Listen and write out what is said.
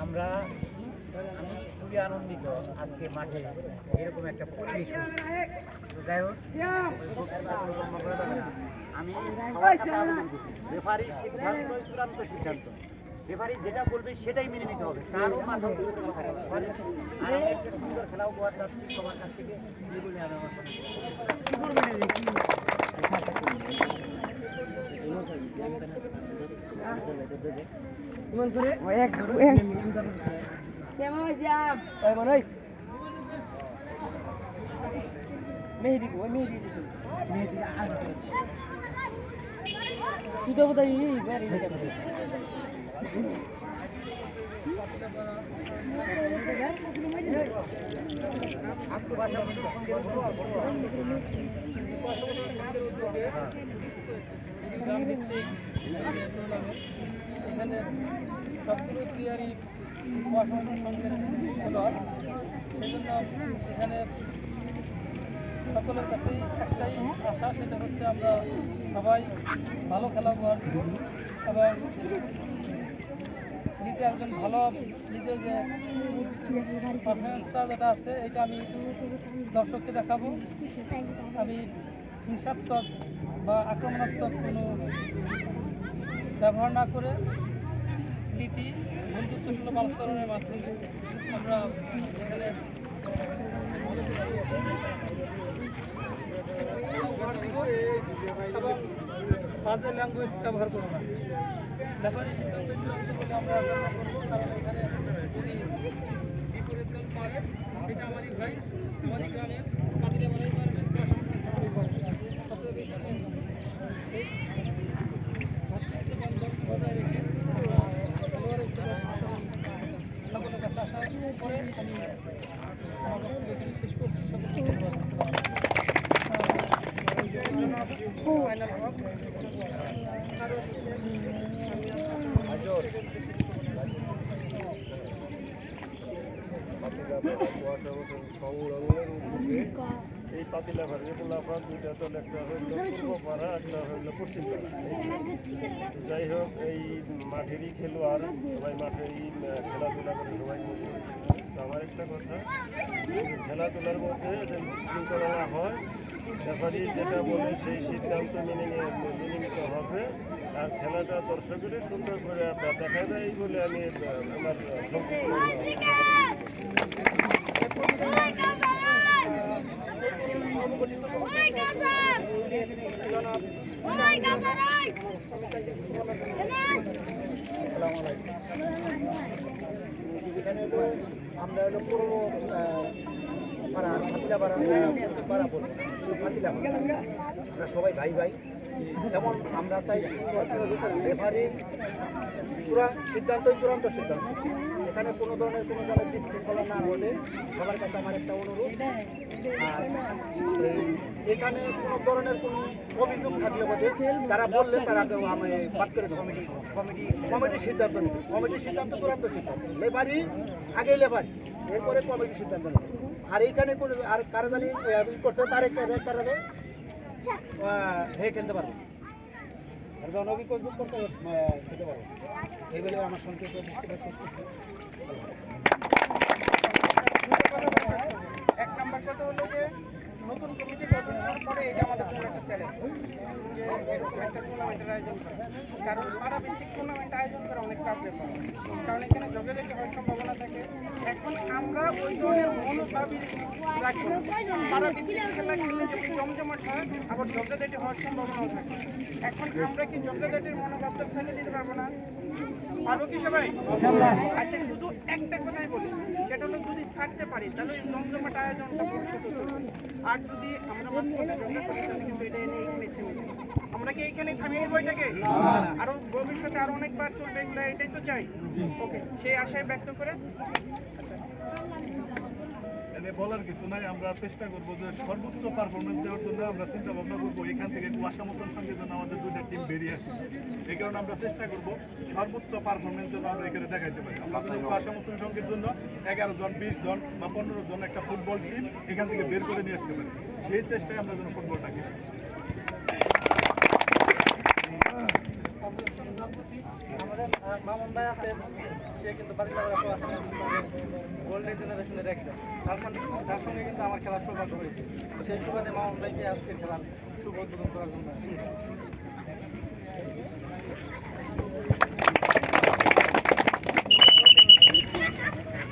আমরা আমি খুবই আনন্দিত আজকে মাঠে এরকম একটা পরিবেশ। যাই হোক, আমি রেফারির সিদ্ধান্তই চূড়ান্ত সিদ্ধান্ত। রেফারি যেটা বলবে সেটাই মেনে নিতে হবে, কারও মাথা আর আমি একটা সুন্দর খেলা উপহার চাচ্ছি সবার কাছ থেকে। এই বলে আমি আমার মেহেদি মেহেদি তুই বোধ এখানে সবগুলো প্লেয়ারই অসাধারণ সঙ্গের খেলোয়াড়। সেই জন্য এখানে সকলের কাছেই একটাই আশা, সেটা হচ্ছে আমরা সবাই ভালো খেলা উপহার দেব এবং নিজে একজন ভালো নিজের যে পারফরমেন্সটা যেটা আছে এটা আমি দর্শককে দেখাবো। আমি হিংসাত্মক বা আক্রমণাত্মক কোনো ব্যবহার না করে নীতি বন্ধুত্বসুলভ আচরণের মাধ্যমে আমরা এখানে এবং বাজে ল্যাঙ্গুয়েজ ব্যবহার করবো না। রেফারির সিদ্ধান্ত চূড়ান্ত বলে আমরা গণনা করবো, কারণ এখানে যদি বিপরীত দল পারে সেটা আমারই ভাই, আমারই গ্রামের পাতিলে বাড়াই পারবে, বজায় রেখে খেলোয়াড়ের সকলের কাছে আসা করে আমি আমার বক্তব্য এখানে শেষ করছি। সকলকে ধন্যবাদ। ফাইনাল হক এই পাতিলাভার রেগুলাফার দুইটা দল, একটা হইল পূর্বপাড়া, একটা হইল পশ্চিমপাড়া। যাই হোক, এই মাঠেরই খেলোয়াড়, সবাই মাঠেই খেলাধুলা করে সবাই মজা হয়েছে। তো আমার একটা কথা, খেলাধুলার মধ্যে যদি বিশৃঙ্খলা না হয়, রেফারি যেটা বলে সেই সিদ্ধান্ত মেনে নিতে হবে, আর খেলাটা দর্শকের সুন্দর করে দেখা যায় এই বলে আমি আমার এখানে আমরা হলো পুরো পাড়া পাতিলাপাড়া পাড়া বলবো পাতিলাপাড়া, আমরা সবাই ভাই ভাই। যেমন আমরা তাই রেফারির সিদ্ধান্তই চূড়ান্ত সিদ্ধান্ত। এখানে কোনো ধরনের কোনো দলের বিশৃঙ্খলা না হলে সবার কাছে আমার একটা অনুরোধ। আর এখানে কোনো ধরনের কোনো অভিযোগ থাকলে বোধ তারা বললে তারা আমি বাদ করে দেবো। কমিটির সিদ্ধান্ত নেবে, কমিটির সিদ্ধান্ত চূড়ান্ত সিদ্ধান্ত। লেবারি আগে লেবারি, এরপরে কমিটির সিদ্ধান্ত নেবে। আর এইখানে কোনো আর কারা জানি করছে তার একটা খেলতে পারবে, অভিযোগ করতে খেতে পারবো। এইভাবে আমার সংক্ষেপে এক নম্বর কথা হলো যে নতুন কমিটি গঠন করার পরে এটা আমাদের জন্য একটা চ্যালেঞ্জ যে এরকম একটা টুর্নামেন্টের আয়োজন করা। কারণ পাড়াভিত্তিক টুর্নামেন্ট আয়োজন করা অনেক চাপ ব্যাপার, কারণ এখানে ঝগড়াঝাটি হওয়ার সম্ভাবনা থাকে। এখন আমরা ওই ধরনের মনোভাবই রাখবো। পাড়াভিত্তিক খেলা খেললে যদি জমজমাট হয়, আবার ঝগড়াঝাটি হওয়ার সম্ভাবনাও থাকে। এখন আমরা কি ঝগড়াঝাটির মনোভাবটা ফেলে দিতে পারবো না? পারবো কি সবাই? আচ্ছা, শুধু একটা কথাই বলছি, সেটা হলো যদি ছাড়তে পারি তাহলে এই জমজমাট আয়োজনটা ভবিষ্যতে চলবে। আর যদি আমরা মাঝপথে ঝগড়া করি তাহলে কিন্তু এটা এনে এখানে থেমে যাবে। আমরা কি এইখানেই থামিয়ে নেবো এটাকে? আরো ভবিষ্যতে আরো অনেকবার চলবে এগুলো, এটাই তো চাই। ওকে, সেই আশায় ব্যক্ত করে বলার কিছু নাই। আমরা চেষ্টা করবো যে সর্বোচ্চ পারফরমেন্স দেওয়ার জন্য আমরা চিন্তা ভাবনা করবো এখান থেকে কুয়াশা মোচন সঙ্গে যেন আমাদের দুইটা টিম বেরিয়ে আসে। এই কারণে আমরা চেষ্টা করবো সর্বোচ্চ পারফরমেন্স যেন আমরা এখানে দেখাইতে পারি। আমরা যেন কুয়াশা মোচন সঙ্গের জন্য 11 জন 20 জন বা 15 জন একটা ফুটবল টিম এখান থেকে বের করে নিয়ে আসতে পারি। সেই চেষ্টায় আমরা যেন ফুটবলটাকে আমাদের মামুন ভাই আছে, সে কিন্তু গোল্ডেন জেনারেশনের একজন। তার সঙ্গে কিন্তু আমার খেলার সৌভাগ্য হয়েছে। সেই সুবাদে মামুন ভাইকে আজকের খেলার শুভ উদ্বোধন করার জন্য